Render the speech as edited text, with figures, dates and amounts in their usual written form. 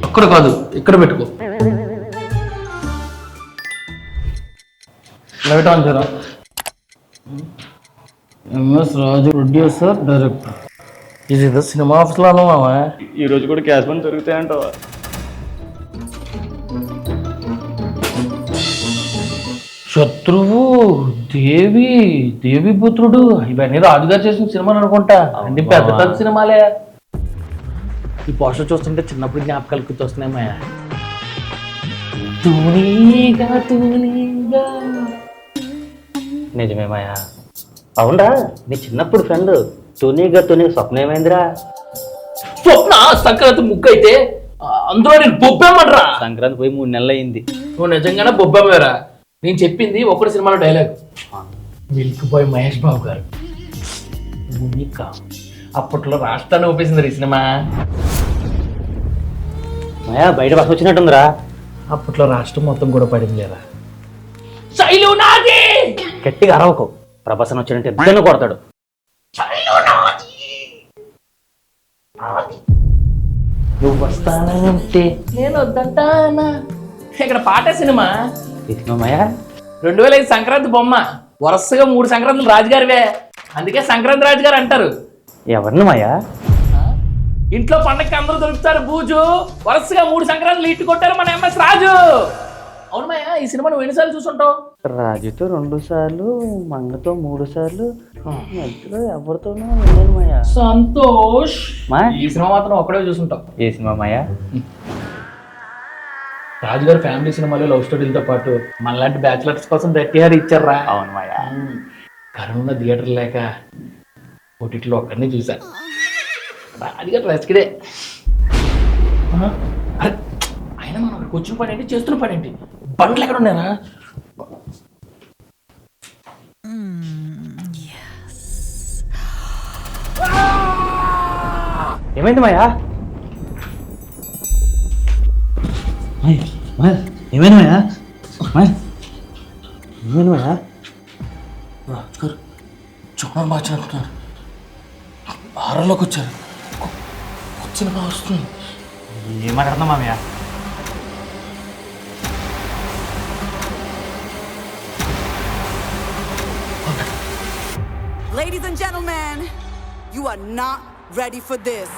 అక్కడ కాదు, ఇక్కడ పెట్టుకో. లైట్ ఆన్ చేయరా. ఎంఎస్ రాజు, ప్రొడ్యూసర్, డైరెక్టర్. ఇది ఏదో సినిమా ఆఫీస్లో మామా. ఈ రోజు కూడా క్యాష్ బండ్ దొరుకుతాయంటావా? శత్రువు, దేవి, దేవి పుత్రుడు, ఇవన్నీ రాజుగారు చేసిన సినిమాలు అనుకుంటా. అన్ని పెద్ద పెద్ద సినిమాలే. ఈ పోస్టర్ చూస్తుంటే చిన్నప్పుడు జ్ఞాపకాలు గుర్తొస్తున్నాయి మాయా. తూనీగా తూనీగా. నిజమే మాయా. అవునరా, నీ చిన్నప్పుడు ఫ్రెండ్ తునిగా స్వప్నం ఏమైందిరా? స్వప్న సంక్రాంతి ముగ్గు అయితే అందులో నేను బొబ్బేమనరా. సంక్రాంతి పోయి 3 నెలలు అయింది. నువ్వు నిజంగానే బొబ్బేమరా? నేను చెప్పింది ఒకటి సినిమాలో dialogue. Milk boy Mahesh Babu గారు. అప్పట్లో రాష్ట్రాన్ని ఊపేసింది ఈ సినిమా. మాయా బయట బస్ వచ్చినట్టుందిరా. అప్పట్లో రాష్ట్రం మొత్తం కూడా పడింది లేదా. శైలు నాది. గట్టిగా అరవకు, ప్రభాసం వచ్చినట్టు ఇద్దరిని కొడతాడు. నువ్వు వస్తానంటే నేను వద్దంటానా. ఇక్కడ పాట సినిమా. మాయా 2005 సంక్రాంతి బొమ్మ. వరుసగా 3 సంక్రాంతులు రాజుగారివే, అందుకే సంక్రాంతి రాజుగారు అంటారు. ఎవరిని మాయా? ఇంట్లో పండగకి అందరూ దొరుకుతారు బూజు. వరుసగా 3 సంక్రాంతులు ఇట్టు కొట్టారు మన ఎంఎస్ రాజు. అవును మాయా, ఈ సినిమా నువ్వు ఎన్నిసార్లు చూసుంటావు? రాజుతో 2 సార్లు, మంగతో 3 సార్లు, మధ్యలో ఎవరితోనూ విన్నాను మాయా. సంతోష్. మాయా ఈ సినిమా మాత్రం ఒక్కడే చూసుంటావు. ఏ సినిమా మాయా? రాజుగారి ఫ్యామిలీ సినిమాలు, లవ్ స్టోరీలతో పాటు మనలాంటి బ్యాచులర్స్ కోసం దట్టిహారు ఇచ్చారా. అవును మాయా. కరోనా థియేటర్ లేక ఓటీటీలో ఒక్కడిని చూసా. రాజుగారు రెస్కిడే. అయినా మనం అక్కడికి వచ్చిన పని ఏంటి, చేస్తున్న పని ఏంటి? బండ్లు ఎక్కడ ఉన్నాయా? ఏమైంది మాయా? ఏమైంది మాయా? ఏమైంది మాయా? రాజుగారు చూడడం మార్చినట్టున్నారు. ఆరంలోకి వచ్చారు. వచ్చిన బాగా వస్తుంది. ఏం మాట్లాడుతున్నావు మామయ్య? Ladies and gentlemen, you are not ready for this.